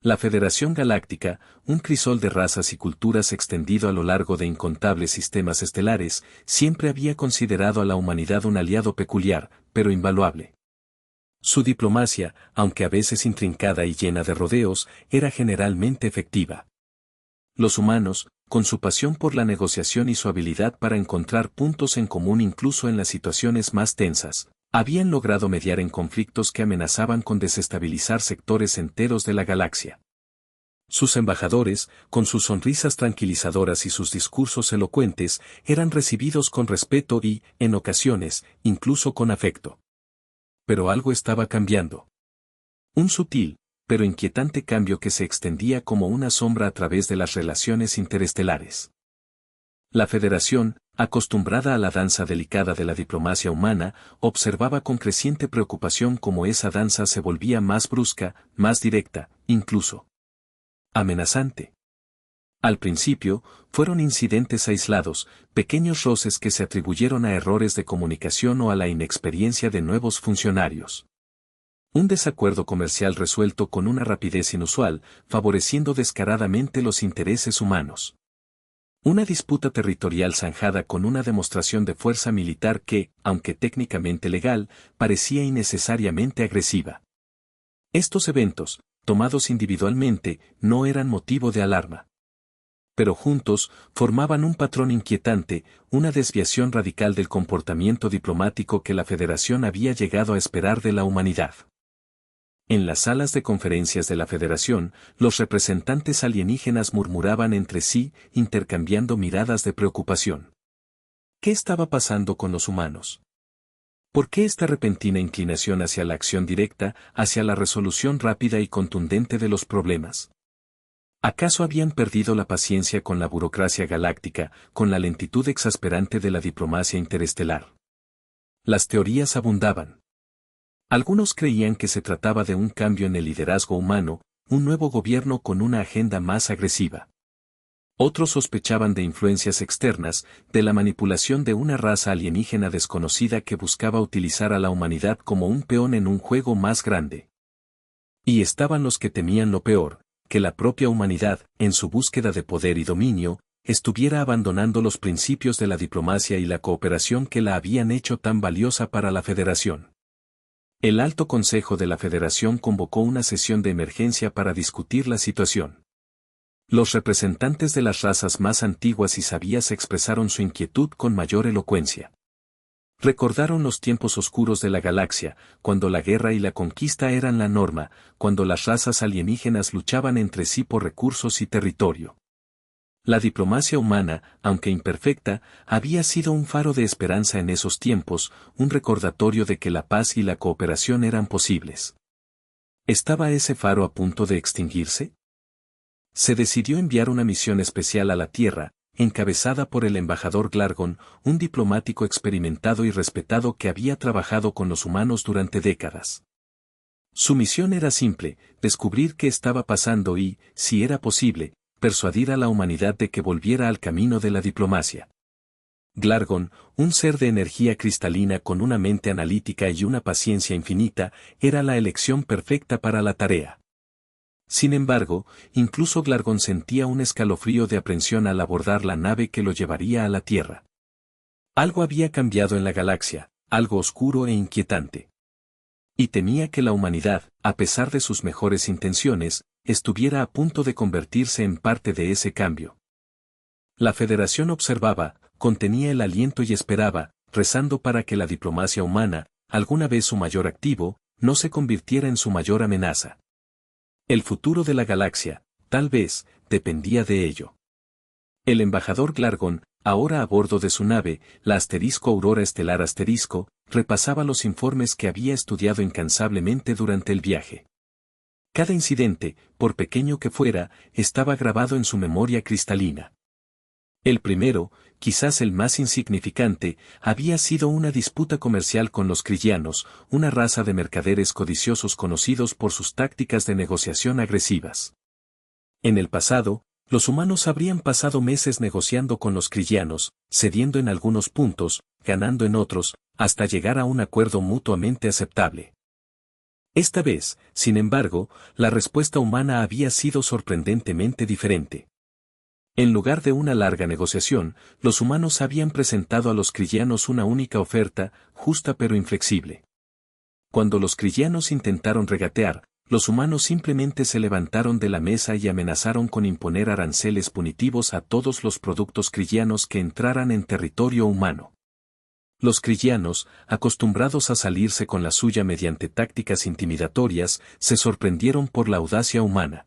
La Federación Galáctica, un crisol de razas y culturas extendido a lo largo de incontables sistemas estelares, siempre había considerado a la humanidad un aliado peculiar, pero invaluable. Su diplomacia, aunque a veces intrincada y llena de rodeos, era generalmente efectiva. Los humanos, con su pasión por la negociación y su habilidad para encontrar puntos en común incluso en las situaciones más tensas, habían logrado mediar en conflictos que amenazaban con desestabilizar sectores enteros de la galaxia. Sus embajadores, con sus sonrisas tranquilizadoras y sus discursos elocuentes, eran recibidos con respeto y, en ocasiones, incluso con afecto. Pero algo estaba cambiando. Un sutil, pero inquietante cambio que se extendía como una sombra a través de las relaciones interestelares. La Federación, acostumbrada a la danza delicada de la diplomacia humana, observaba con creciente preocupación cómo esa danza se volvía más brusca, más directa, incluso amenazante. Al principio, fueron incidentes aislados, pequeños roces que se atribuyeron a errores de comunicación o a la inexperiencia de nuevos funcionarios. Un desacuerdo comercial resuelto con una rapidez inusual, favoreciendo descaradamente los intereses humanos. Una disputa territorial zanjada con una demostración de fuerza militar que, aunque técnicamente legal, parecía innecesariamente agresiva. Estos eventos, tomados individualmente, no eran motivo de alarma. Pero juntos, formaban un patrón inquietante, una desviación radical del comportamiento diplomático que la Federación había llegado a esperar de la humanidad. En las salas de conferencias de la Federación, los representantes alienígenas murmuraban entre sí, intercambiando miradas de preocupación. ¿Qué estaba pasando con los humanos? ¿Por qué esta repentina inclinación hacia la acción directa, hacia la resolución rápida y contundente de los problemas? ¿Acaso habían perdido la paciencia con la burocracia galáctica, con la lentitud exasperante de la diplomacia interestelar? Las teorías abundaban. Algunos creían que se trataba de un cambio en el liderazgo humano, un nuevo gobierno con una agenda más agresiva. Otros sospechaban de influencias externas, de la manipulación de una raza alienígena desconocida que buscaba utilizar a la humanidad como un peón en un juego más grande. Y estaban los que temían lo peor, que la propia humanidad, en su búsqueda de poder y dominio, estuviera abandonando los principios de la diplomacia y la cooperación que la habían hecho tan valiosa para la Federación. El Alto Consejo de la Federación convocó una sesión de emergencia para discutir la situación. Los representantes de las razas más antiguas y sabias expresaron su inquietud con mayor elocuencia. Recordaron los tiempos oscuros de la galaxia, cuando la guerra y la conquista eran la norma, cuando las razas alienígenas luchaban entre sí por recursos y territorio. La diplomacia humana, aunque imperfecta, había sido un faro de esperanza en esos tiempos, un recordatorio de que la paz y la cooperación eran posibles. ¿Estaba ese faro a punto de extinguirse? Se decidió enviar una misión especial a la Tierra, encabezada por el embajador Glargon, un diplomático experimentado y respetado que había trabajado con los humanos durante décadas. Su misión era simple, descubrir qué estaba pasando y, si era posible, persuadir a la humanidad de que volviera al camino de la diplomacia. Glargon, un ser de energía cristalina con una mente analítica y una paciencia infinita, era la elección perfecta para la tarea. Sin embargo, incluso Glargon sentía un escalofrío de aprensión al abordar la nave que lo llevaría a la Tierra. Algo había cambiado en la galaxia, algo oscuro e inquietante. Y temía que la humanidad, a pesar de sus mejores intenciones, estuviera a punto de convertirse en parte de ese cambio. La Federación observaba, contenía el aliento y esperaba, rezando para que la diplomacia humana, alguna vez su mayor activo, no se convirtiera en su mayor amenaza. El futuro de la galaxia, tal vez, dependía de ello. El embajador Glargon, ahora a bordo de su nave, la Aurora Estelar repasaba los informes que había estudiado incansablemente durante el viaje. Cada incidente, por pequeño que fuera, estaba grabado en su memoria cristalina. El primero, quizás el más insignificante, había sido una disputa comercial con los Krygianos, una raza de mercaderes codiciosos conocidos por sus tácticas de negociación agresivas. En el pasado, los humanos habrían pasado meses negociando con los Krygianos, cediendo en algunos puntos, ganando en otros, hasta llegar a un acuerdo mutuamente aceptable. Esta vez, sin embargo, la respuesta humana había sido sorprendentemente diferente. En lugar de una larga negociación, los humanos habían presentado a los cristianos una única oferta, justa pero inflexible. Cuando los cristianos intentaron regatear, los humanos simplemente se levantaron de la mesa y amenazaron con imponer aranceles punitivos a todos los productos cristianos que entraran en territorio humano. Los cristianos, acostumbrados a salirse con la suya mediante tácticas intimidatorias, se sorprendieron por la audacia humana.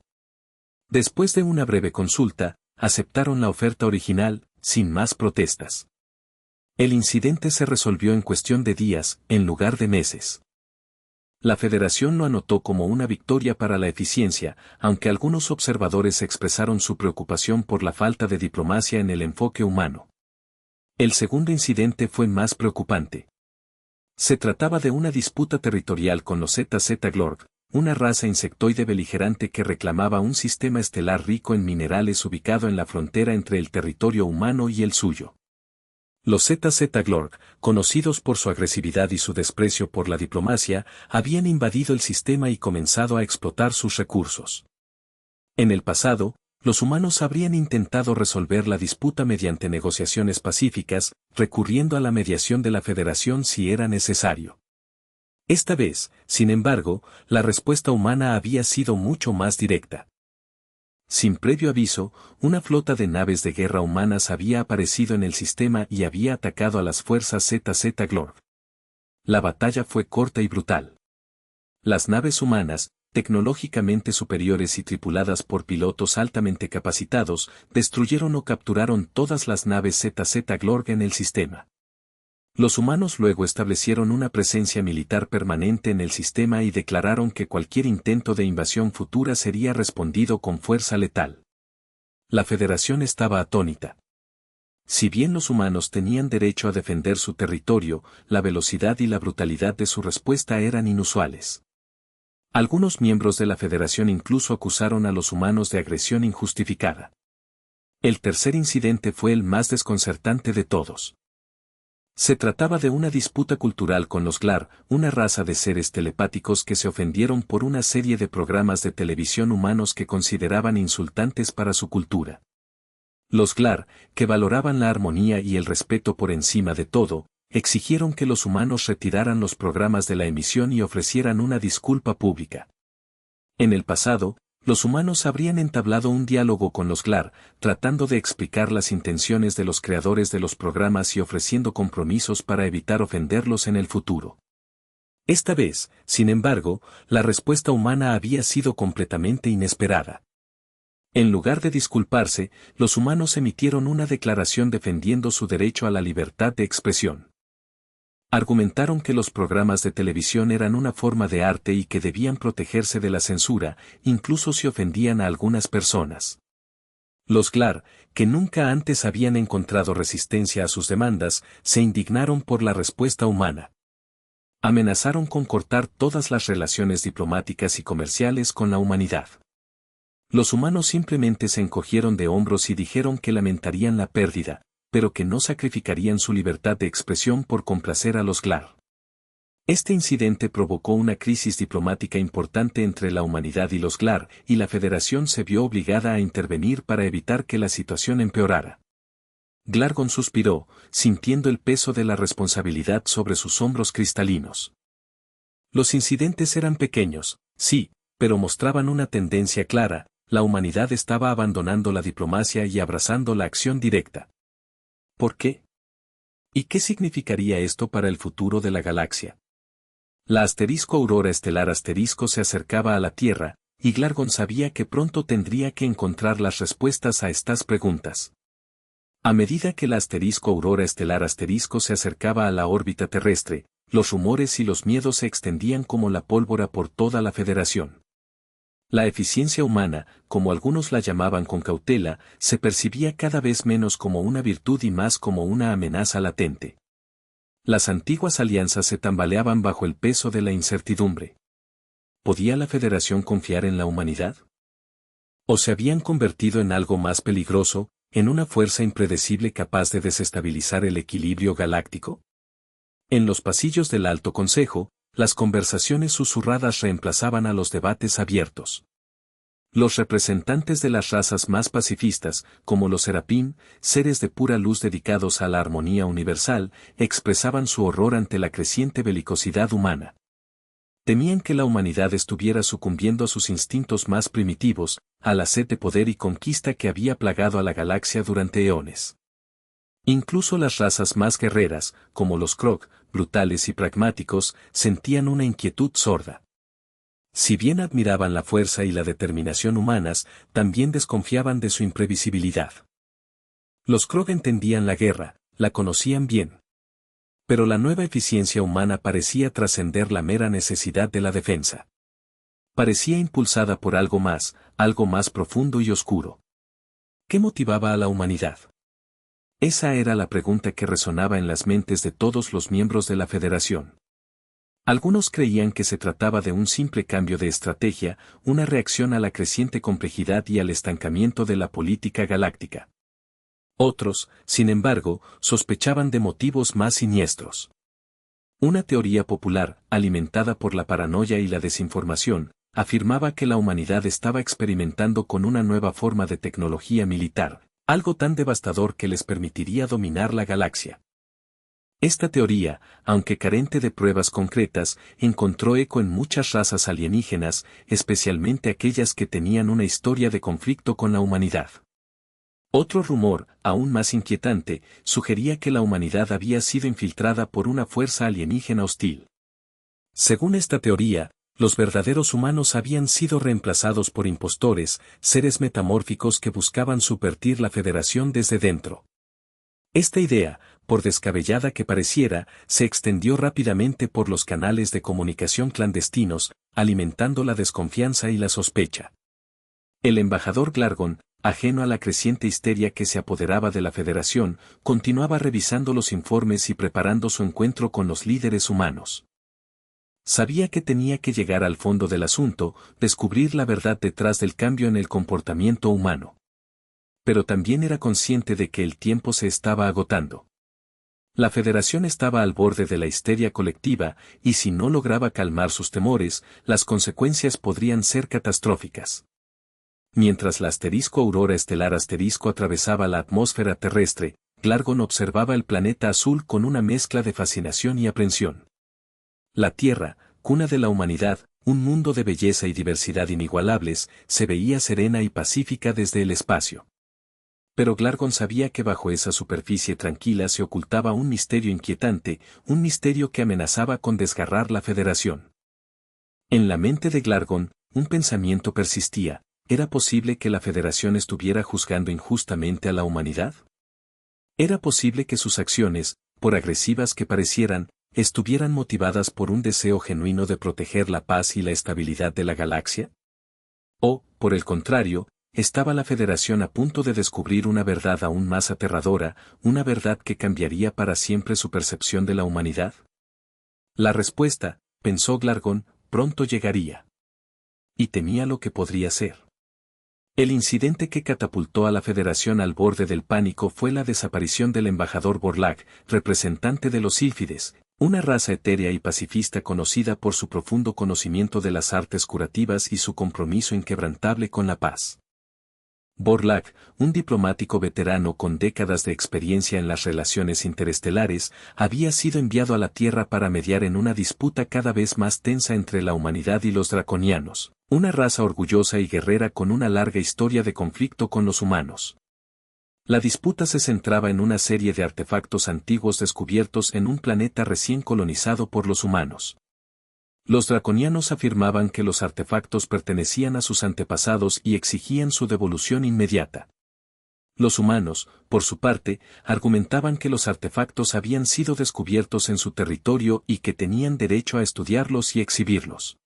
Después de una breve consulta, aceptaron la oferta original, sin más protestas. El incidente se resolvió en cuestión de días, en lugar de meses. La Federación lo anotó como una victoria para la eficiencia, aunque algunos observadores expresaron su preocupación por la falta de diplomacia en el enfoque humano. El segundo incidente fue más preocupante. Se trataba de una disputa territorial con los ZZ-Glorg, una raza insectoide beligerante que reclamaba un sistema estelar rico en minerales ubicado en la frontera entre el territorio humano y el suyo. Los ZZ-Glorg, conocidos por su agresividad y su desprecio por la diplomacia, habían invadido el sistema y comenzado a explotar sus recursos. En el pasado, los humanos habrían intentado resolver la disputa mediante negociaciones pacíficas, recurriendo a la mediación de la Federación si era necesario. Esta vez, sin embargo, la respuesta humana había sido mucho más directa. Sin previo aviso, una flota de naves de guerra humanas había aparecido en el sistema y había atacado a las fuerzas ZZ-Glorg. La batalla fue corta y brutal. Las naves humanas, tecnológicamente superiores y tripuladas por pilotos altamente capacitados, destruyeron o capturaron todas las naves ZZ-Glorg en el sistema. Los humanos luego establecieron una presencia militar permanente en el sistema y declararon que cualquier intento de invasión futura sería respondido con fuerza letal. La Federación estaba atónita. Si bien los humanos tenían derecho a defender su territorio, la velocidad y la brutalidad de su respuesta eran inusuales. Algunos miembros de la Federación incluso acusaron a los humanos de agresión injustificada. El tercer incidente fue el más desconcertante de todos. Se trataba de una disputa cultural con los Glar, una raza de seres telepáticos que se ofendieron por una serie de programas de televisión humanos que consideraban insultantes para su cultura. Los Glar, que valoraban la armonía y el respeto por encima de todo, exigieron que los humanos retiraran los programas de la emisión y ofrecieran una disculpa pública. En el pasado, los humanos habrían entablado un diálogo con los Glar, tratando de explicar las intenciones de los creadores de los programas y ofreciendo compromisos para evitar ofenderlos en el futuro. Esta vez, sin embargo, la respuesta humana había sido completamente inesperada. En lugar de disculparse, los humanos emitieron una declaración defendiendo su derecho a la libertad de expresión. Argumentaron que los programas de televisión eran una forma de arte y que debían protegerse de la censura, incluso si ofendían a algunas personas. Los Glar, que nunca antes habían encontrado resistencia a sus demandas, se indignaron por la respuesta humana. Amenazaron con cortar todas las relaciones diplomáticas y comerciales con la humanidad. Los humanos simplemente se encogieron de hombros y dijeron que lamentarían la pérdida, pero que no sacrificarían su libertad de expresión por complacer a los Glar. Este incidente provocó una crisis diplomática importante entre la humanidad y los Glar, y la Federación se vio obligada a intervenir para evitar que la situación empeorara. Glargon suspiró, sintiendo el peso de la responsabilidad sobre sus hombros cristalinos. Los incidentes eran pequeños, sí, pero mostraban una tendencia clara: la humanidad estaba abandonando la diplomacia y abrazando la acción directa. ¿Por qué? ¿Y qué significaría esto para el futuro de la galaxia? La aurora estelar se acercaba a la Tierra, y Glargon sabía que pronto tendría que encontrar las respuestas a estas preguntas. A medida que la aurora estelar se acercaba a la órbita terrestre, los rumores y los miedos se extendían como la pólvora por toda la Federación. La eficiencia humana, como algunos la llamaban con cautela, se percibía cada vez menos como una virtud y más como una amenaza latente. Las antiguas alianzas se tambaleaban bajo el peso de la incertidumbre. ¿Podía la Federación confiar en la humanidad? ¿O se habían convertido en algo más peligroso, en una fuerza impredecible capaz de desestabilizar el equilibrio galáctico? En los pasillos del Alto Consejo, Las conversaciones susurradas reemplazaban a los debates abiertos. Los representantes de las razas más pacifistas, como los Serapín, seres de pura luz dedicados a la armonía universal, expresaban su horror ante la creciente belicosidad humana. Temían que la humanidad estuviera sucumbiendo a sus instintos más primitivos, a la sed de poder y conquista que había plagado a la galaxia durante eones. Incluso las razas más guerreras, como los Krog, brutales y pragmáticos, sentían una inquietud sorda. Si bien admiraban la fuerza y la determinación humanas, también desconfiaban de su imprevisibilidad. Los Krog entendían la guerra, la conocían bien. Pero la nueva eficiencia humana parecía trascender la mera necesidad de la defensa. Parecía impulsada por algo más profundo y oscuro. ¿Qué motivaba a la humanidad? Esa era la pregunta que resonaba en las mentes de todos los miembros de la Federación. Algunos creían que se trataba de un simple cambio de estrategia, una reacción a la creciente complejidad y al estancamiento de la política galáctica. Otros, sin embargo, sospechaban de motivos más siniestros. Una teoría popular, alimentada por la paranoia y la desinformación, afirmaba que la humanidad estaba experimentando con una nueva forma de tecnología militar, algo tan devastador que les permitiría dominar la galaxia. Esta teoría, aunque carente de pruebas concretas, encontró eco en muchas razas alienígenas, especialmente aquellas que tenían una historia de conflicto con la humanidad. Otro rumor, aún más inquietante, sugería que la humanidad había sido infiltrada por una fuerza alienígena hostil. Según esta teoría, los verdaderos humanos habían sido reemplazados por impostores, seres metamórficos que buscaban subvertir la Federación desde dentro. Esta idea, por descabellada que pareciera, se extendió rápidamente por los canales de comunicación clandestinos, alimentando la desconfianza y la sospecha. El embajador Glargon, ajeno a la creciente histeria que se apoderaba de la Federación, continuaba revisando los informes y preparando su encuentro con los líderes humanos. Sabía que tenía que llegar al fondo del asunto, descubrir la verdad detrás del cambio en el comportamiento humano. Pero también era consciente de que el tiempo se estaba agotando. La Federación estaba al borde de la histeria colectiva, y si no lograba calmar sus temores, las consecuencias podrían ser catastróficas. Mientras la aurora estelar atravesaba la atmósfera terrestre, Glargon observaba el planeta azul con una mezcla de fascinación y aprensión. La Tierra, cuna de la humanidad, un mundo de belleza y diversidad inigualables, se veía serena y pacífica desde el espacio. Pero Glargon sabía que bajo esa superficie tranquila se ocultaba un misterio inquietante, un misterio que amenazaba con desgarrar la Federación. En la mente de Glargon, un pensamiento persistía: ¿era posible que la Federación estuviera juzgando injustamente a la humanidad? ¿Era posible que sus acciones, por agresivas que parecieran, estuvieran motivadas por un deseo genuino de proteger la paz y la estabilidad de la galaxia? ¿O, por el contrario, estaba la Federación a punto de descubrir una verdad aún más aterradora, una verdad que cambiaría para siempre su percepción de la humanidad? La respuesta, pensó Glargon, pronto llegaría. Y temía lo que podría ser. El incidente que catapultó a la Federación al borde del pánico fue la desaparición del embajador Borlag, representante de los Sílfides, una raza etérea y pacifista conocida por su profundo conocimiento de las artes curativas y su compromiso inquebrantable con la paz. Borlag, un diplomático veterano con décadas de experiencia en las relaciones interestelares, había sido enviado a la Tierra para mediar en una disputa cada vez más tensa entre la humanidad y los draconianos, una raza orgullosa y guerrera con una larga historia de conflicto con los humanos. La disputa se centraba en una serie de artefactos antiguos descubiertos en un planeta recién colonizado por los humanos. Los draconianos afirmaban que los artefactos pertenecían a sus antepasados y exigían su devolución inmediata. Los humanos, por su parte, argumentaban que los artefactos habían sido descubiertos en su territorio y que tenían derecho a estudiarlos y exhibirlos.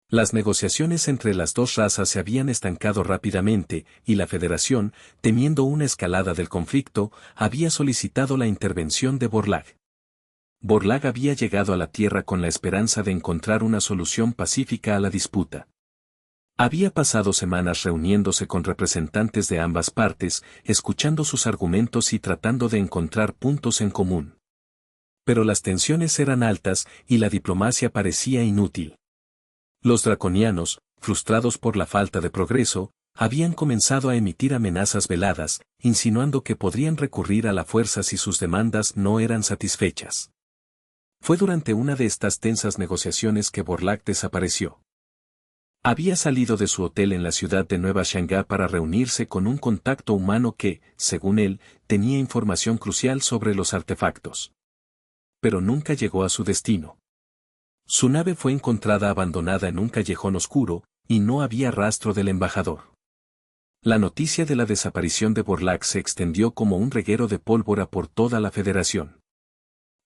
Las negociaciones entre las dos razas se habían estancado rápidamente, y la Federación, temiendo una escalada del conflicto, había solicitado la intervención de Borlag. Borlag había llegado a la Tierra con la esperanza de encontrar una solución pacífica a la disputa. Había pasado semanas reuniéndose con representantes de ambas partes, escuchando sus argumentos y tratando de encontrar puntos en común. Pero las tensiones eran altas y la diplomacia parecía inútil. Los draconianos, frustrados por la falta de progreso, habían comenzado a emitir amenazas veladas, insinuando que podrían recurrir a la fuerza si sus demandas no eran satisfechas. Fue durante una de estas tensas negociaciones que Borlak desapareció. Había salido de su hotel en la ciudad de Nueva Shanghái para reunirse con un contacto humano que, según él, tenía información crucial sobre los artefactos. Pero nunca llegó a su destino. Su nave fue encontrada abandonada en un callejón oscuro, y no había rastro del embajador. La noticia de la desaparición de Borlak se extendió como un reguero de pólvora por toda la Federación.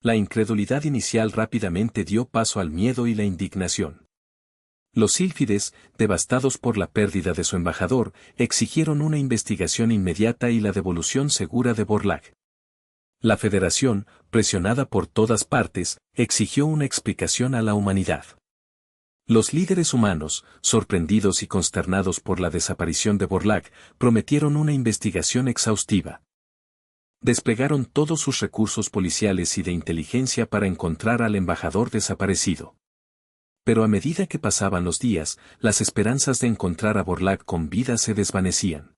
La incredulidad inicial rápidamente dio paso al miedo y la indignación. Los sílfides, devastados por la pérdida de su embajador, exigieron una investigación inmediata y la devolución segura de Borlak. La Federación, presionada por todas partes, exigió una explicación a la humanidad. Los líderes humanos, sorprendidos y consternados por la desaparición de Borlak, prometieron una investigación exhaustiva. Desplegaron todos sus recursos policiales y de inteligencia para encontrar al embajador desaparecido. Pero a medida que pasaban los días, las esperanzas de encontrar a Borlak con vida se desvanecían.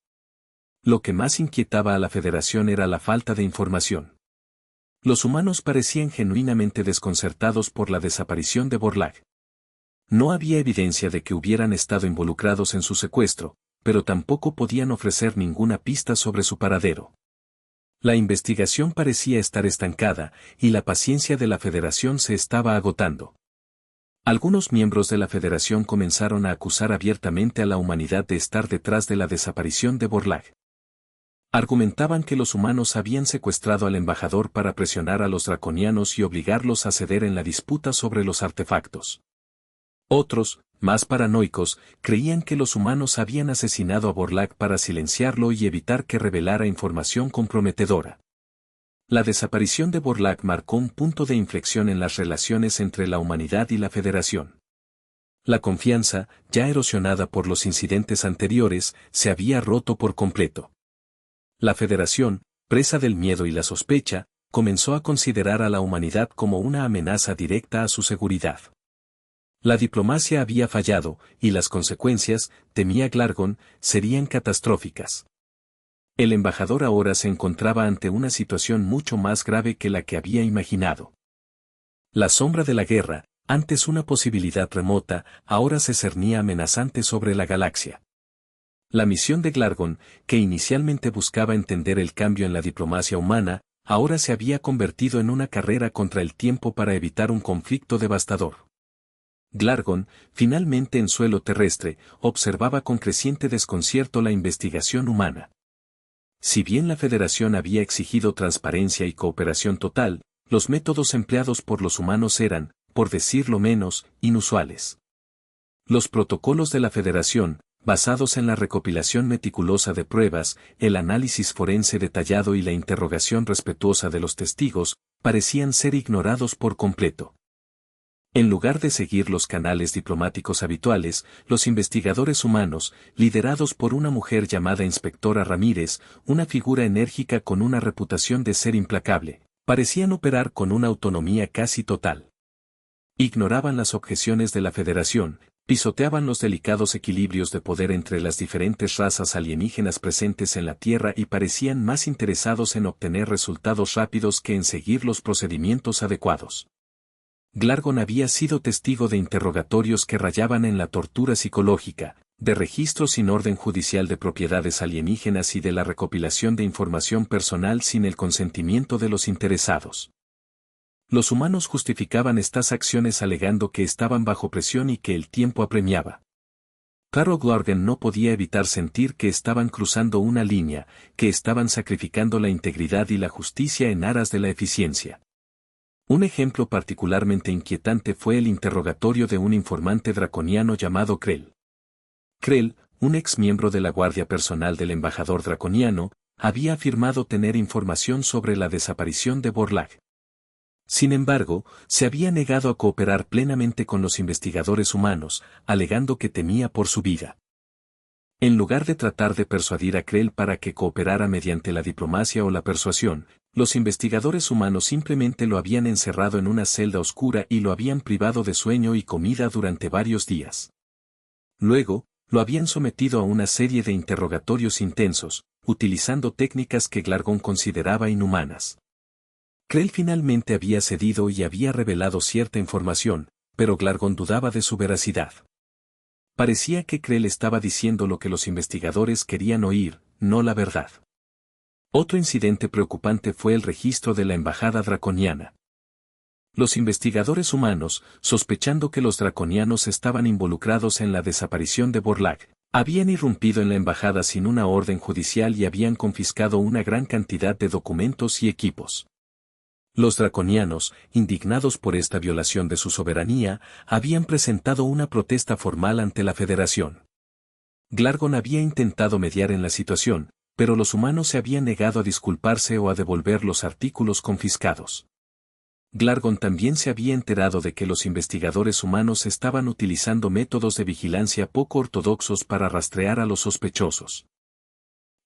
Lo que más inquietaba a la Federación era la falta de información. Los humanos parecían genuinamente desconcertados por la desaparición de Borlak. No había evidencia de que hubieran estado involucrados en su secuestro, pero tampoco podían ofrecer ninguna pista sobre su paradero. La investigación parecía estar estancada, y la paciencia de la Federación se estaba agotando. Algunos miembros de la Federación comenzaron a acusar abiertamente a la humanidad de estar detrás de la desaparición de Borlak. Argumentaban que los humanos habían secuestrado al embajador para presionar a los draconianos y obligarlos a ceder en la disputa sobre los artefactos. Otros, más paranoicos, creían que los humanos habían asesinado a Borlak para silenciarlo y evitar que revelara información comprometedora. La desaparición de Borlak marcó un punto de inflexión en las relaciones entre la humanidad y la Federación. La confianza, ya erosionada por los incidentes anteriores, se había roto por completo. La Federación, presa del miedo y la sospecha, comenzó a considerar a la humanidad como una amenaza directa a su seguridad. La diplomacia había fallado, y las consecuencias, temía Glargon, serían catastróficas. El embajador ahora se encontraba ante una situación mucho más grave que la que había imaginado. La sombra de la guerra, antes una posibilidad remota, ahora se cernía amenazante sobre la galaxia. La misión de Glargon, que inicialmente buscaba entender el cambio en la diplomacia humana, ahora se había convertido en una carrera contra el tiempo para evitar un conflicto devastador. Glargon, finalmente en suelo terrestre, observaba con creciente desconcierto la investigación humana. Si bien la Federación había exigido transparencia y cooperación total, los métodos empleados por los humanos eran, por decirlo menos, inusuales. Los protocolos de la Federación, basados en la recopilación meticulosa de pruebas, el análisis forense detallado y la interrogación respetuosa de los testigos, parecían ser ignorados por completo. En lugar de seguir los canales diplomáticos habituales, los investigadores humanos, liderados por una mujer llamada Inspectora Ramírez, una figura enérgica con una reputación de ser implacable, parecían operar con una autonomía casi total. Ignoraban las objeciones de la Federación, pisoteaban los delicados equilibrios de poder entre las diferentes razas alienígenas presentes en la Tierra y parecían más interesados en obtener resultados rápidos que en seguir los procedimientos adecuados. Glargon había sido testigo de interrogatorios que rayaban en la tortura psicológica, de registros sin orden judicial de propiedades alienígenas y de la recopilación de información personal sin el consentimiento de los interesados. Los humanos justificaban estas acciones alegando que estaban bajo presión y que el tiempo apremiaba. Carol Glargon no podía evitar sentir que estaban cruzando una línea, que estaban sacrificando la integridad y la justicia en aras de la eficiencia. Un ejemplo particularmente inquietante fue el interrogatorio de un informante draconiano llamado Krell. Krell, un ex miembro de la guardia personal del embajador draconiano, había afirmado tener información sobre la desaparición de Borlak. Sin embargo, se había negado a cooperar plenamente con los investigadores humanos, alegando que temía por su vida. En lugar de tratar de persuadir a Krell para que cooperara mediante la diplomacia o la persuasión, los investigadores humanos simplemente lo habían encerrado en una celda oscura y lo habían privado de sueño y comida durante varios días. Luego, lo habían sometido a una serie de interrogatorios intensos, utilizando técnicas que Glargon consideraba inhumanas. Krell finalmente había cedido y había revelado cierta información, pero Glargon dudaba de su veracidad. Parecía que Krell estaba diciendo lo que los investigadores querían oír, no la verdad. Otro incidente preocupante fue el registro de la embajada draconiana. Los investigadores humanos, sospechando que los draconianos estaban involucrados en la desaparición de Borlaug, habían irrumpido en la embajada sin una orden judicial y habían confiscado una gran cantidad de documentos y equipos. Los draconianos, indignados por esta violación de su soberanía, habían presentado una protesta formal ante la Federación. Glargon había intentado mediar en la situación, pero los humanos se habían negado a disculparse o a devolver los artículos confiscados. Glargon también se había enterado de que los investigadores humanos estaban utilizando métodos de vigilancia poco ortodoxos para rastrear a los sospechosos.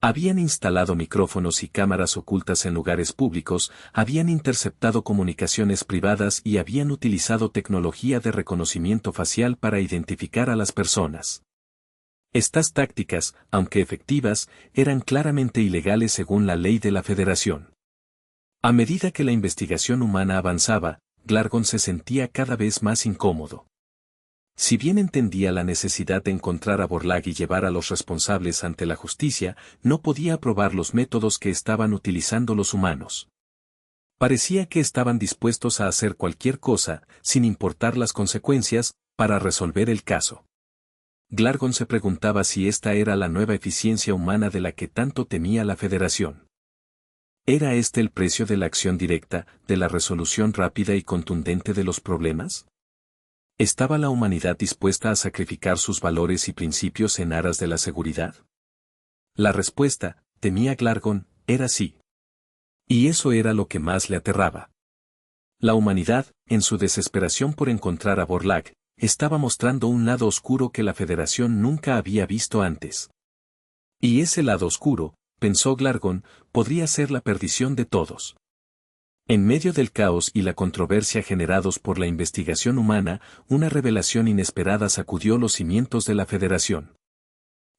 Habían instalado micrófonos y cámaras ocultas en lugares públicos, habían interceptado comunicaciones privadas y habían utilizado tecnología de reconocimiento facial para identificar a las personas. Estas tácticas, aunque efectivas, eran claramente ilegales según la ley de la Federación. A medida que la investigación humana avanzaba, Glargon se sentía cada vez más incómodo. Si bien entendía la necesidad de encontrar a Borlaug y llevar a los responsables ante la justicia, no podía aprobar los métodos que estaban utilizando los humanos. Parecía que estaban dispuestos a hacer cualquier cosa, sin importar las consecuencias, para resolver el caso. Glargon se preguntaba si esta era la nueva eficiencia humana de la que tanto temía la Federación. ¿Era este el precio de la acción directa, de la resolución rápida y contundente de los problemas? ¿Estaba la humanidad dispuesta a sacrificar sus valores y principios en aras de la seguridad? La respuesta, temía Glargon, era sí. Y eso era lo que más le aterraba. La humanidad, en su desesperación por encontrar a Borlaug, estaba mostrando un lado oscuro que la Federación nunca había visto antes. Y ese lado oscuro, pensó Glargon, podría ser la perdición de todos. En medio del caos y la controversia generados por la investigación humana, una revelación inesperada sacudió los cimientos de la Federación.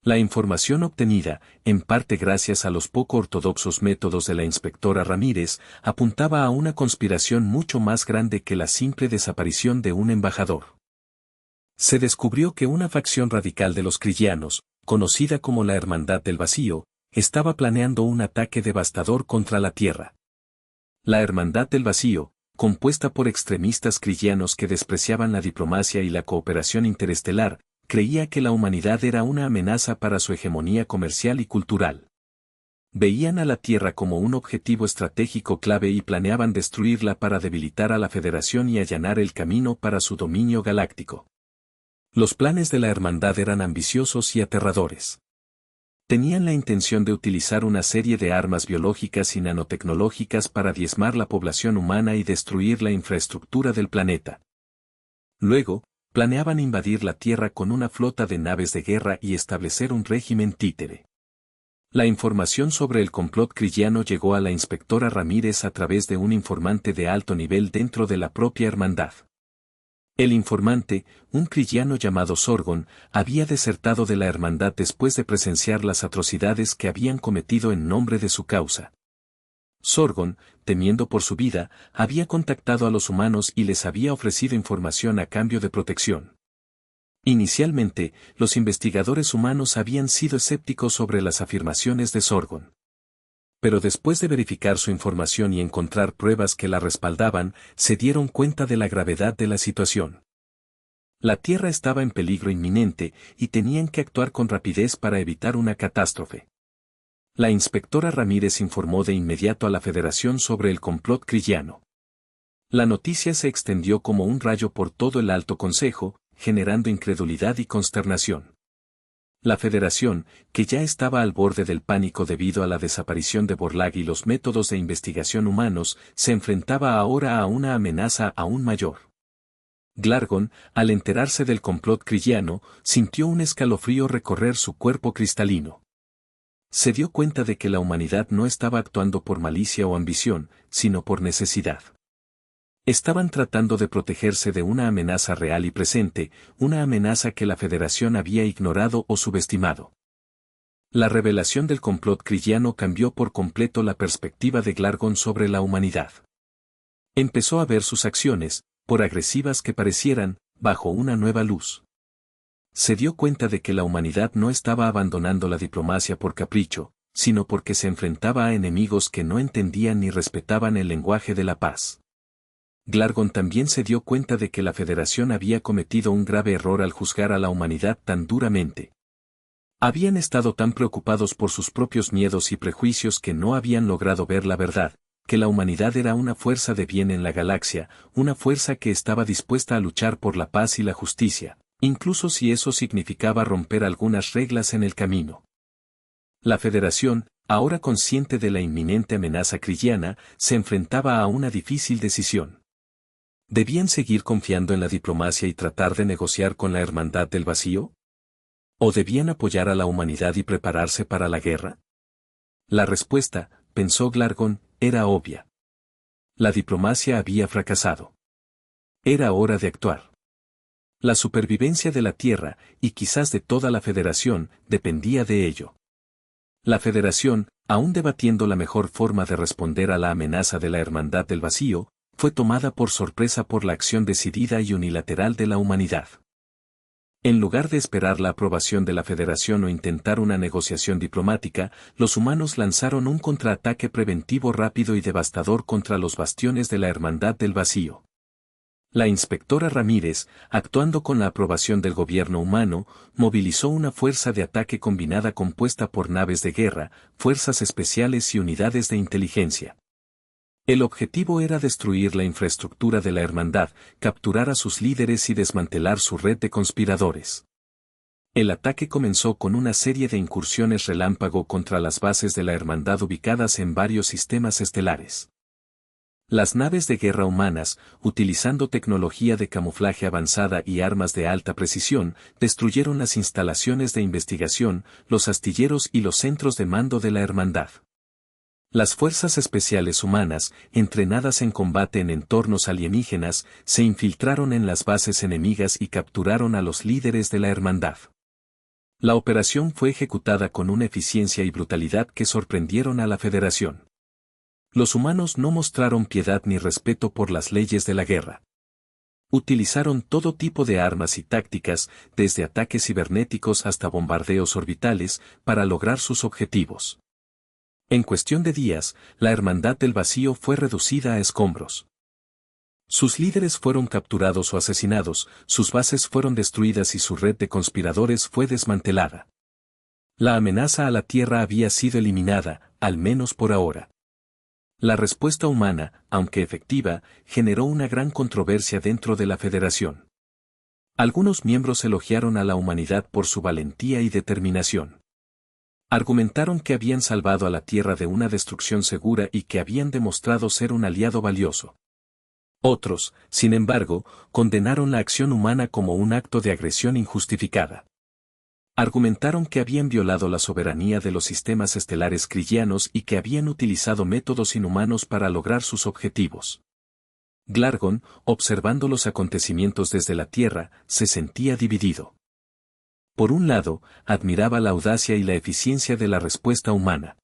La información obtenida, en parte gracias a los poco ortodoxos métodos de la inspectora Ramírez, apuntaba a una conspiración mucho más grande que la simple desaparición de un embajador. Se descubrió que una facción radical de los Kryllianos, conocida como la Hermandad del Vacío, estaba planeando un ataque devastador contra la Tierra. La Hermandad del Vacío, compuesta por extremistas kryllianos que despreciaban la diplomacia y la cooperación interestelar, creía que la humanidad era una amenaza para su hegemonía comercial y cultural. Veían a la Tierra como un objetivo estratégico clave y planeaban destruirla para debilitar a la Federación y allanar el camino para su dominio galáctico. Los planes de la Hermandad eran ambiciosos y aterradores. Tenían la intención de utilizar una serie de armas biológicas y nanotecnológicas para diezmar la población humana y destruir la infraestructura del planeta. Luego, planeaban invadir la Tierra con una flota de naves de guerra y establecer un régimen títere. La información sobre el complot krylliano llegó a la inspectora Ramírez a través de un informante de alto nivel dentro de la propia hermandad. El informante, un krylliano llamado Sorgon, había desertado de la hermandad después de presenciar las atrocidades que habían cometido en nombre de su causa. Sorgon, temiendo por su vida, había contactado a los humanos y les había ofrecido información a cambio de protección. Inicialmente, los investigadores humanos habían sido escépticos sobre las afirmaciones de Sorgon. Pero después de verificar su información y encontrar pruebas que la respaldaban, se dieron cuenta de la gravedad de la situación. La Tierra estaba en peligro inminente y tenían que actuar con rapidez para evitar una catástrofe. La inspectora Ramírez informó de inmediato a la Federación sobre el complot krylliano. La noticia se extendió como un rayo por todo el Alto Consejo, generando incredulidad y consternación. La Federación, que ya estaba al borde del pánico debido a la desaparición de Borlaug y los métodos de investigación humanos, se enfrentaba ahora a una amenaza aún mayor. Glargon, al enterarse del complot kriyano, sintió un escalofrío recorrer su cuerpo cristalino. Se dio cuenta de que la humanidad no estaba actuando por malicia o ambición, sino por necesidad. Estaban tratando de protegerse de una amenaza real y presente, una amenaza que la Federación había ignorado o subestimado. La revelación del complot kriyano cambió por completo la perspectiva de Glargon sobre la humanidad. Empezó a ver sus acciones, por agresivas que parecieran, bajo una nueva luz. Se dio cuenta de que la humanidad no estaba abandonando la diplomacia por capricho, sino porque se enfrentaba a enemigos que no entendían ni respetaban el lenguaje de la paz. Glargon también se dio cuenta de que la Federación había cometido un grave error al juzgar a la humanidad tan duramente. Habían estado tan preocupados por sus propios miedos y prejuicios que no habían logrado ver la verdad, que la humanidad era una fuerza de bien en la galaxia, una fuerza que estaba dispuesta a luchar por la paz y la justicia, incluso si eso significaba romper algunas reglas en el camino. La Federación, ahora consciente de la inminente amenaza kriyana, se enfrentaba a una difícil decisión. ¿Debían seguir confiando en la diplomacia y tratar de negociar con la Hermandad del Vacío? ¿O debían apoyar a la humanidad y prepararse para la guerra? La respuesta, pensó Glargon, era obvia. La diplomacia había fracasado. Era hora de actuar. La supervivencia de la Tierra, y quizás de toda la Federación, dependía de ello. La Federación, aún debatiendo la mejor forma de responder a la amenaza de la Hermandad del Vacío, fue tomada por sorpresa por la acción decidida y unilateral de la humanidad. En lugar de esperar la aprobación de la Federación o intentar una negociación diplomática, los humanos lanzaron un contraataque preventivo rápido y devastador contra los bastiones de la Hermandad del Vacío. La inspectora Ramírez, actuando con la aprobación del gobierno humano, movilizó una fuerza de ataque combinada compuesta por naves de guerra, fuerzas especiales y unidades de inteligencia. El objetivo era destruir la infraestructura de la hermandad, capturar a sus líderes y desmantelar su red de conspiradores. El ataque comenzó con una serie de incursiones relámpago contra las bases de la hermandad ubicadas en varios sistemas estelares. Las naves de guerra humanas, utilizando tecnología de camuflaje avanzada y armas de alta precisión, destruyeron las instalaciones de investigación, los astilleros y los centros de mando de la hermandad. Las fuerzas especiales humanas, entrenadas en combate en entornos alienígenas, se infiltraron en las bases enemigas y capturaron a los líderes de la hermandad. La operación fue ejecutada con una eficiencia y brutalidad que sorprendieron a la Federación. Los humanos no mostraron piedad ni respeto por las leyes de la guerra. Utilizaron todo tipo de armas y tácticas, desde ataques cibernéticos hasta bombardeos orbitales, para lograr sus objetivos. En cuestión de días, la Hermandad del Vacío fue reducida a escombros. Sus líderes fueron capturados o asesinados, sus bases fueron destruidas y su red de conspiradores fue desmantelada. La amenaza a la Tierra había sido eliminada, al menos por ahora. La respuesta humana, aunque efectiva, generó una gran controversia dentro de la Federación. Algunos miembros elogiaron a la humanidad por su valentía y determinación. Argumentaron que habían salvado a la Tierra de una destrucción segura y que habían demostrado ser un aliado valioso. Otros, sin embargo, condenaron la acción humana como un acto de agresión injustificada. Argumentaron que habían violado la soberanía de los sistemas estelares kriyanos y que habían utilizado métodos inhumanos para lograr sus objetivos. Glargon, observando los acontecimientos desde la Tierra, se sentía dividido. Por un lado, admiraba la audacia y la eficiencia de la respuesta humana.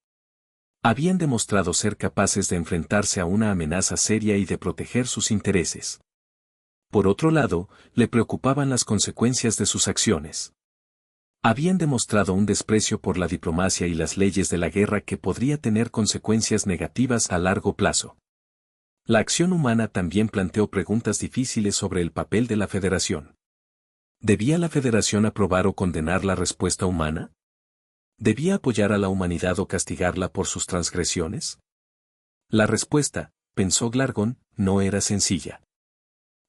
Habían demostrado ser capaces de enfrentarse a una amenaza seria y de proteger sus intereses. Por otro lado, le preocupaban las consecuencias de sus acciones. Habían demostrado un desprecio por la diplomacia y las leyes de la guerra que podría tener consecuencias negativas a largo plazo. La acción humana también planteó preguntas difíciles sobre el papel de la Federación. ¿Debía la Federación aprobar o condenar la respuesta humana? ¿Debía apoyar a la humanidad o castigarla por sus transgresiones? La respuesta, pensó Glargon, no era sencilla.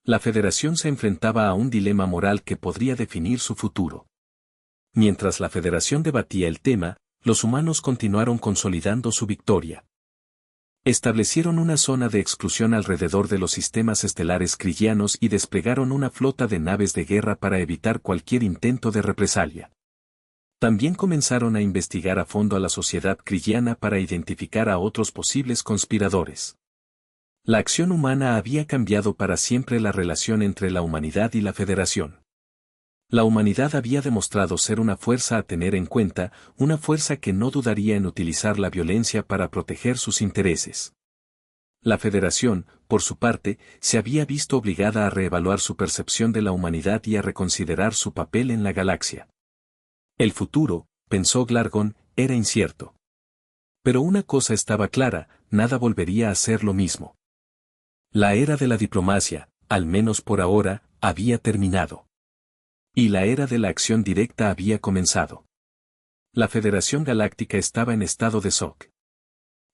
La Federación se enfrentaba a un dilema moral que podría definir su futuro. Mientras la Federación debatía el tema, los humanos continuaron consolidando su victoria. Establecieron una zona de exclusión alrededor de los sistemas estelares crillianos y desplegaron una flota de naves de guerra para evitar cualquier intento de represalia. También comenzaron a investigar a fondo a la sociedad crilliana para identificar a otros posibles conspiradores. La acción humana había cambiado para siempre la relación entre la humanidad y la Federación. La humanidad había demostrado ser una fuerza a tener en cuenta, una fuerza que no dudaría en utilizar la violencia para proteger sus intereses. La Federación, por su parte, se había visto obligada a reevaluar su percepción de la humanidad y a reconsiderar su papel en la galaxia. El futuro, pensó Glargon, era incierto. Pero una cosa estaba clara, nada volvería a ser lo mismo. La era de la diplomacia, al menos por ahora, había terminado. Y la era de la acción directa había comenzado. La Federación Galáctica estaba en estado de shock.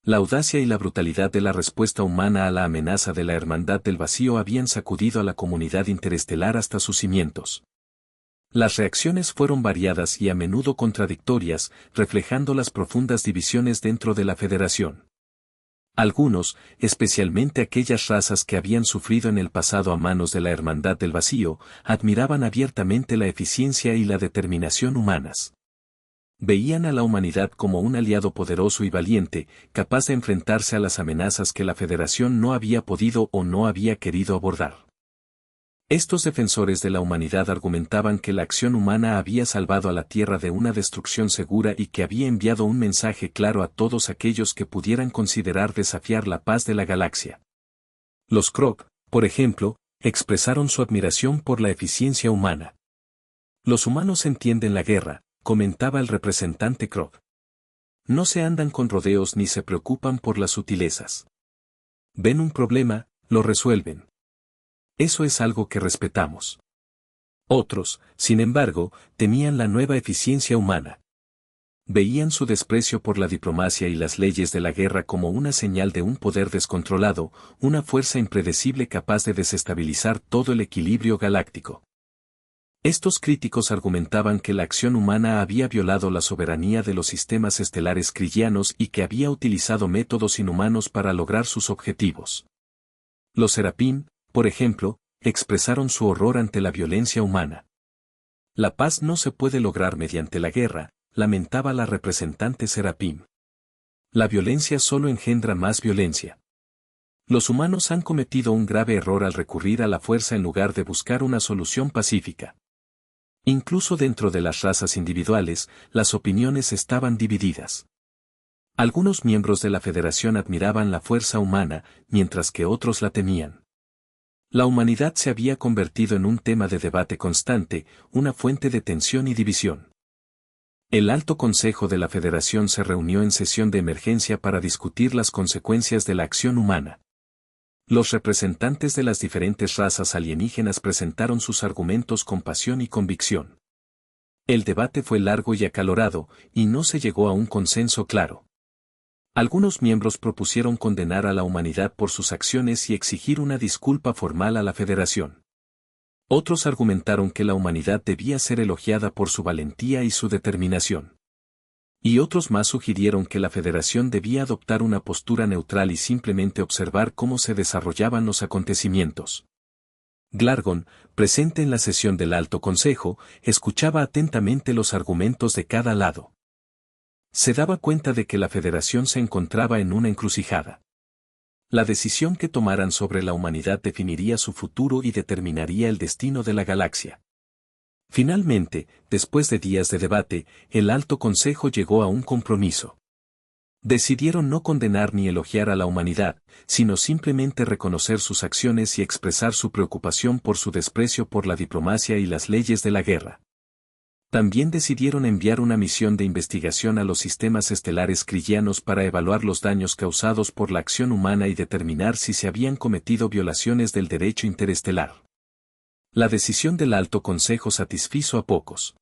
La audacia y la brutalidad de la respuesta humana a la amenaza de la Hermandad del Vacío habían sacudido a la comunidad interestelar hasta sus cimientos. Las reacciones fueron variadas y a menudo contradictorias, reflejando las profundas divisiones dentro de la Federación. Algunos, especialmente aquellas razas que habían sufrido en el pasado a manos de la Hermandad del Vacío, admiraban abiertamente la eficiencia y la determinación humanas. Veían a la humanidad como un aliado poderoso y valiente, capaz de enfrentarse a las amenazas que la Federación no había podido o no había querido abordar. Estos defensores de la humanidad argumentaban que la acción humana había salvado a la Tierra de una destrucción segura y que había enviado un mensaje claro a todos aquellos que pudieran considerar desafiar la paz de la galaxia. Los Krog, por ejemplo, expresaron su admiración por la eficiencia humana. Los humanos entienden la guerra, comentaba el representante Krog. No se andan con rodeos ni se preocupan por las sutilezas. Ven un problema, lo resuelven. Eso es algo que respetamos. Otros, sin embargo, temían la nueva eficiencia humana. Veían su desprecio por la diplomacia y las leyes de la guerra como una señal de un poder descontrolado, una fuerza impredecible capaz de desestabilizar todo el equilibrio galáctico. Estos críticos argumentaban que la acción humana había violado la soberanía de los sistemas estelares crillianos y que había utilizado métodos inhumanos para lograr sus objetivos. Los Serapín, por ejemplo, expresaron su horror ante la violencia humana. La paz no se puede lograr mediante la guerra, lamentaba la representante Serapín. La violencia solo engendra más violencia. Los humanos han cometido un grave error al recurrir a la fuerza en lugar de buscar una solución pacífica. Incluso dentro de las razas individuales, las opiniones estaban divididas. Algunos miembros de la Federación admiraban la fuerza humana, mientras que otros la temían. La humanidad se había convertido en un tema de debate constante, una fuente de tensión y división. El Alto Consejo de la Federación se reunió en sesión de emergencia para discutir las consecuencias de la acción humana. Los representantes de las diferentes razas alienígenas presentaron sus argumentos con pasión y convicción. El debate fue largo y acalorado, y no se llegó a un consenso claro. Algunos miembros propusieron condenar a la humanidad por sus acciones y exigir una disculpa formal a la Federación. Otros argumentaron que la humanidad debía ser elogiada por su valentía y su determinación. Y otros más sugirieron que la Federación debía adoptar una postura neutral y simplemente observar cómo se desarrollaban los acontecimientos. Glargon, presente en la sesión del Alto Consejo, escuchaba atentamente los argumentos de cada lado. Se daba cuenta de que la Federación se encontraba en una encrucijada. La decisión que tomaran sobre la humanidad definiría su futuro y determinaría el destino de la galaxia. Finalmente, después de días de debate, el Alto Consejo llegó a un compromiso. Decidieron no condenar ni elogiar a la humanidad, sino simplemente reconocer sus acciones y expresar su preocupación por su desprecio por la diplomacia y las leyes de la guerra. También decidieron enviar una misión de investigación a los sistemas estelares crillianos para evaluar los daños causados por la acción humana y determinar si se habían cometido violaciones del derecho interestelar. La decisión del Alto Consejo satisfizo a pocos.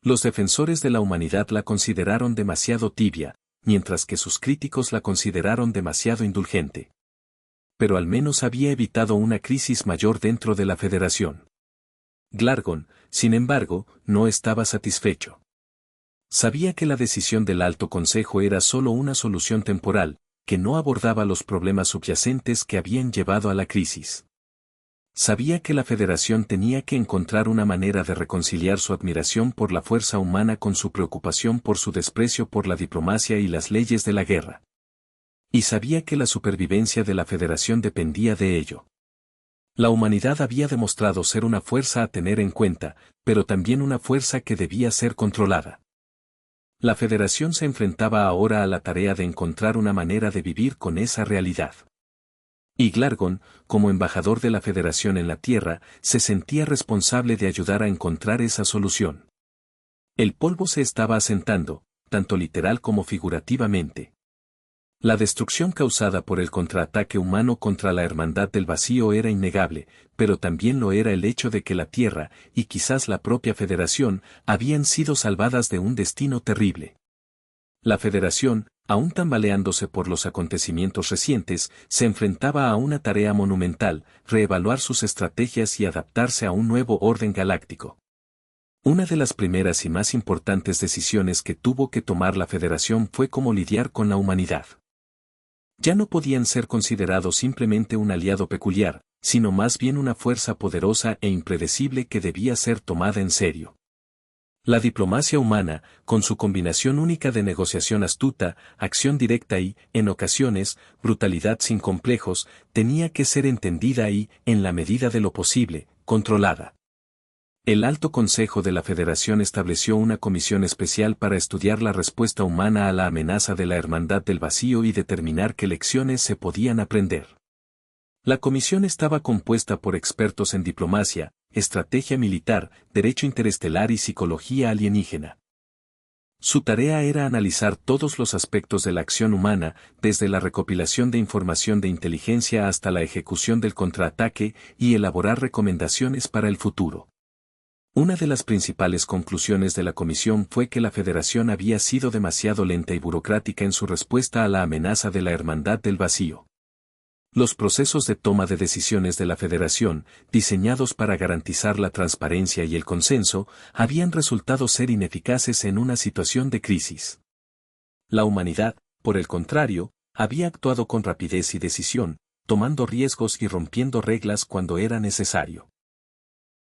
Los defensores de la humanidad la consideraron demasiado tibia, mientras que sus críticos la consideraron demasiado indulgente. Pero al menos había evitado una crisis mayor dentro de la Federación. Glargon, sin embargo, no estaba satisfecho. Sabía que la decisión del Alto Consejo era solo una solución temporal, que no abordaba los problemas subyacentes que habían llevado a la crisis. Sabía que la Federación tenía que encontrar una manera de reconciliar su admiración por la fuerza humana con su preocupación por su desprecio por la diplomacia y las leyes de la guerra. Y sabía que la supervivencia de la Federación dependía de ello. La humanidad había demostrado ser una fuerza a tener en cuenta, pero también una fuerza que debía ser controlada. La Federación se enfrentaba ahora a la tarea de encontrar una manera de vivir con esa realidad. Y Glargon, como embajador de la Federación en la Tierra, se sentía responsable de ayudar a encontrar esa solución. El polvo se estaba asentando, tanto literal como figurativamente. La destrucción causada por el contraataque humano contra la Hermandad del Vacío era innegable, pero también lo era el hecho de que la Tierra, y quizás la propia Federación, habían sido salvadas de un destino terrible. La Federación, aún tambaleándose por los acontecimientos recientes, se enfrentaba a una tarea monumental: reevaluar sus estrategias y adaptarse a un nuevo orden galáctico. Una de las primeras y más importantes decisiones que tuvo que tomar la Federación fue cómo lidiar con la humanidad. Ya no podían ser considerados simplemente un aliado peculiar, sino más bien una fuerza poderosa e impredecible que debía ser tomada en serio. La diplomacia humana, con su combinación única de negociación astuta, acción directa y, en ocasiones, brutalidad sin complejos, tenía que ser entendida y, en la medida de lo posible, controlada. El Alto Consejo de la Federación estableció una comisión especial para estudiar la respuesta humana a la amenaza de la Hermandad del Vacío y determinar qué lecciones se podían aprender. La comisión estaba compuesta por expertos en diplomacia, estrategia militar, derecho interestelar y psicología alienígena. Su tarea era analizar todos los aspectos de la acción humana, desde la recopilación de información de inteligencia hasta la ejecución del contraataque, y elaborar recomendaciones para el futuro. Una de las principales conclusiones de la comisión fue que la Federación había sido demasiado lenta y burocrática en su respuesta a la amenaza de la Hermandad del Vacío. Los procesos de toma de decisiones de la Federación, diseñados para garantizar la transparencia y el consenso, habían resultado ser ineficaces en una situación de crisis. La humanidad, por el contrario, había actuado con rapidez y decisión, tomando riesgos y rompiendo reglas cuando era necesario.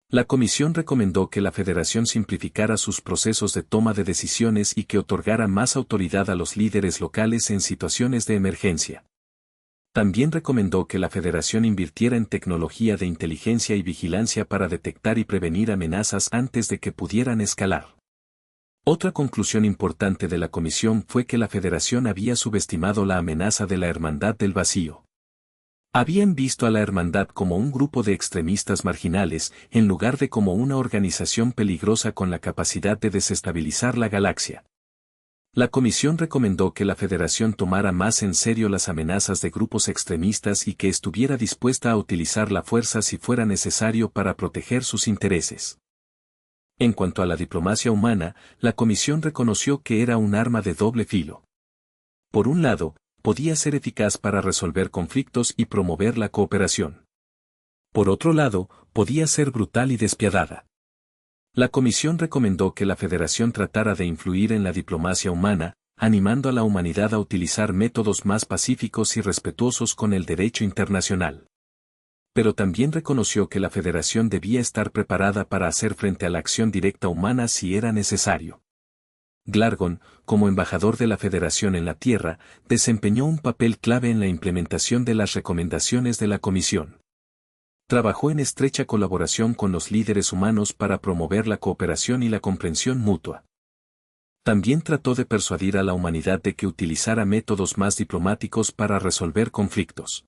La comisión recomendó que la Federación simplificara sus procesos de toma de decisiones y que otorgara más autoridad a los líderes locales en situaciones de emergencia. También recomendó que la Federación invirtiera en tecnología de inteligencia y vigilancia para detectar y prevenir amenazas antes de que pudieran escalar. Otra conclusión importante de la comisión fue que la Federación había subestimado la amenaza de la Hermandad del Vacío. Habían visto a la Hermandad como un grupo de extremistas marginales, en lugar de como una organización peligrosa con la capacidad de desestabilizar la galaxia. La comisión recomendó que la Federación tomara más en serio las amenazas de grupos extremistas y que estuviera dispuesta a utilizar la fuerza si fuera necesario para proteger sus intereses. En cuanto a la diplomacia humana, la comisión reconoció que era un arma de doble filo. Por un lado, podía ser eficaz para resolver conflictos y promover la cooperación. Por otro lado, podía ser brutal y despiadada. La comisión recomendó que la Federación tratara de influir en la diplomacia humana, animando a la humanidad a utilizar métodos más pacíficos y respetuosos con el derecho internacional. Pero también reconoció que la Federación debía estar preparada para hacer frente a la acción directa humana si era necesario. Glargon, como embajador de la Federación en la Tierra, desempeñó un papel clave en la implementación de las recomendaciones de la comisión. Trabajó en estrecha colaboración con los líderes humanos para promover la cooperación y la comprensión mutua. También trató de persuadir a la humanidad de que utilizara métodos más diplomáticos para resolver conflictos.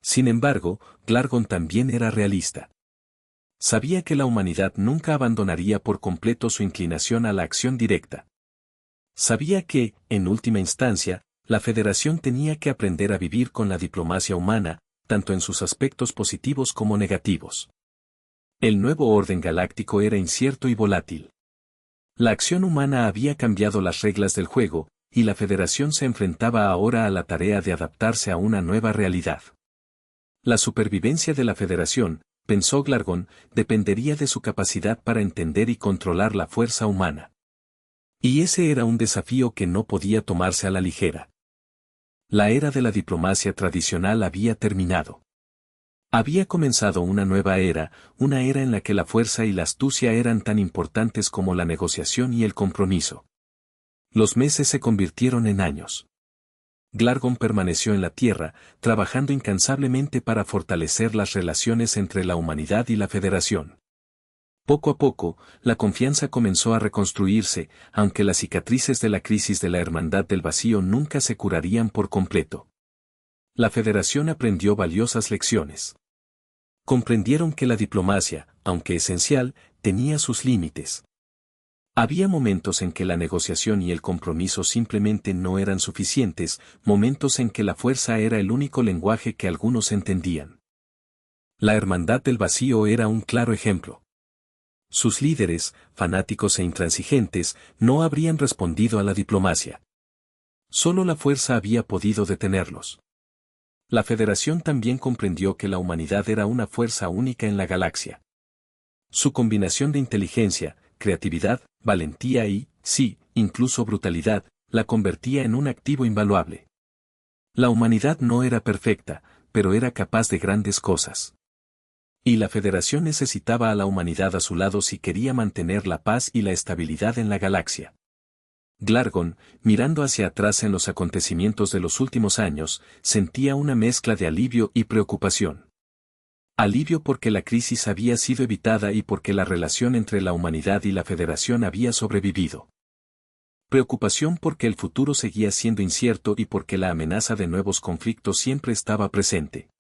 Sin embargo, Glargon también era realista. Sabía que la humanidad nunca abandonaría por completo su inclinación a la acción directa. Sabía que, en última instancia, la Federación tenía que aprender a vivir con la diplomacia humana, tanto en sus aspectos positivos como negativos. El nuevo orden galáctico era incierto y volátil. La acción humana había cambiado las reglas del juego, y la Federación se enfrentaba ahora a la tarea de adaptarse a una nueva realidad. La supervivencia de la Federación, pensó Glargon, dependería de su capacidad para entender y controlar la fuerza humana. Y ese era un desafío que no podía tomarse a la ligera. La era de la diplomacia tradicional había terminado. Había comenzado una nueva era, una era en la que la fuerza y la astucia eran tan importantes como la negociación y el compromiso. Los meses se convirtieron en años. Glargon permaneció en la Tierra, trabajando incansablemente para fortalecer las relaciones entre la humanidad y la Federación. Poco a poco, la confianza comenzó a reconstruirse, aunque las cicatrices de la crisis de la Hermandad del Vacío nunca se curarían por completo. La Federación aprendió valiosas lecciones. Comprendieron que la diplomacia, aunque esencial, tenía sus límites. Había momentos en que la negociación y el compromiso simplemente no eran suficientes, momentos en que la fuerza era el único lenguaje que algunos entendían. La Hermandad del Vacío era un claro ejemplo. Sus líderes, fanáticos e intransigentes, no habrían respondido a la diplomacia. Solo la fuerza había podido detenerlos. La Federación también comprendió que la humanidad era una fuerza única en la galaxia. Su combinación de inteligencia, creatividad, valentía y, sí, incluso brutalidad, la convertía en un activo invaluable. La humanidad no era perfecta, pero era capaz de grandes cosas. Y la Federación necesitaba a la humanidad a su lado si quería mantener la paz y la estabilidad en la galaxia. Glargon, mirando hacia atrás en los acontecimientos de los últimos años, sentía una mezcla de alivio y preocupación. Alivio porque la crisis había sido evitada y porque la relación entre la humanidad y la Federación había sobrevivido. Preocupación porque el futuro seguía siendo incierto y porque la amenaza de nuevos conflictos siempre estaba presente.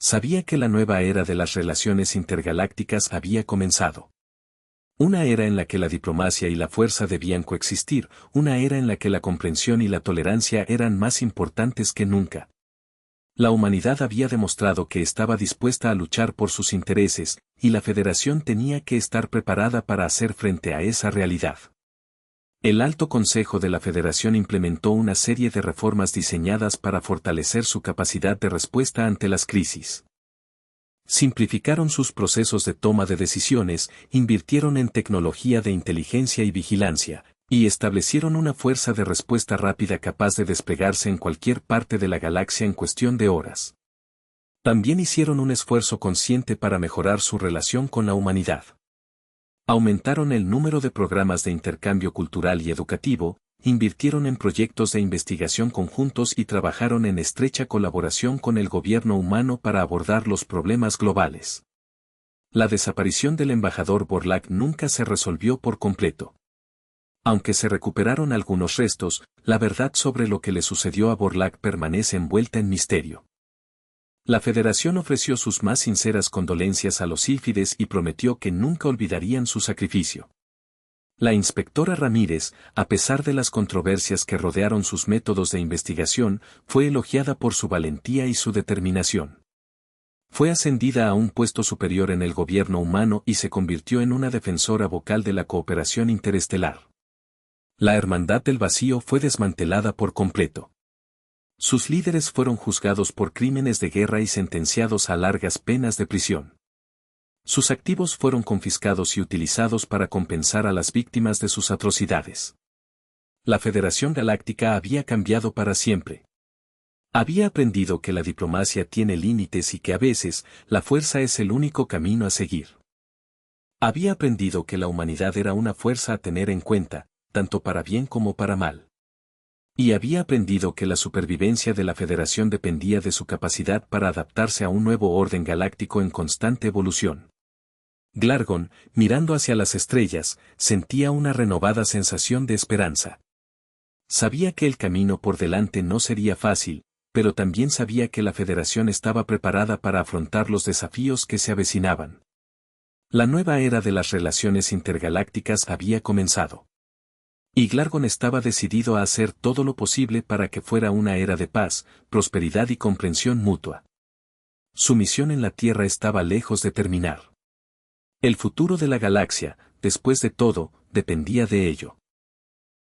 Sabía que la nueva era de las relaciones intergalácticas había comenzado. Una era en la que la diplomacia y la fuerza debían coexistir, una era en la que la comprensión y la tolerancia eran más importantes que nunca. La humanidad había demostrado que estaba dispuesta a luchar por sus intereses, y la Federación tenía que estar preparada para hacer frente a esa realidad. El Alto Consejo de la Federación implementó una serie de reformas diseñadas para fortalecer su capacidad de respuesta ante las crisis. Simplificaron sus procesos de toma de decisiones, invirtieron en tecnología de inteligencia y vigilancia, y establecieron una fuerza de respuesta rápida capaz de desplegarse en cualquier parte de la galaxia en cuestión de horas. También hicieron un esfuerzo consciente para mejorar su relación con la humanidad. Aumentaron el número de programas de intercambio cultural y educativo, invirtieron en proyectos de investigación conjuntos y trabajaron en estrecha colaboración con el gobierno humano para abordar los problemas globales. La desaparición del embajador Borlaug nunca se resolvió por completo. Aunque se recuperaron algunos restos, la verdad sobre lo que le sucedió a Borlaug permanece envuelta en misterio. La Federación ofreció sus más sinceras condolencias a los sílfides y prometió que nunca olvidarían su sacrificio. La inspectora Ramírez, a pesar de las controversias que rodearon sus métodos de investigación, fue elogiada por su valentía y su determinación. Fue ascendida a un puesto superior en el gobierno humano y se convirtió en una defensora vocal de la cooperación interestelar. La Hermandad del Vacío fue desmantelada por completo. Sus líderes fueron juzgados por crímenes de guerra y sentenciados a largas penas de prisión. Sus activos fueron confiscados y utilizados para compensar a las víctimas de sus atrocidades. La Federación Galáctica había cambiado para siempre. Había aprendido que la diplomacia tiene límites y que a veces, la fuerza es el único camino a seguir. Había aprendido que la humanidad era una fuerza a tener en cuenta, tanto para bien como para mal. Y había aprendido que la supervivencia de la Federación dependía de su capacidad para adaptarse a un nuevo orden galáctico en constante evolución. Glargon, mirando hacia las estrellas, sentía una renovada sensación de esperanza. Sabía que el camino por delante no sería fácil, pero también sabía que la Federación estaba preparada para afrontar los desafíos que se avecinaban. La nueva era de las relaciones intergalácticas había comenzado. Y Glargon estaba decidido a hacer todo lo posible para que fuera una era de paz, prosperidad y comprensión mutua. Su misión en la Tierra estaba lejos de terminar. El futuro de la galaxia, después de todo, dependía de ello.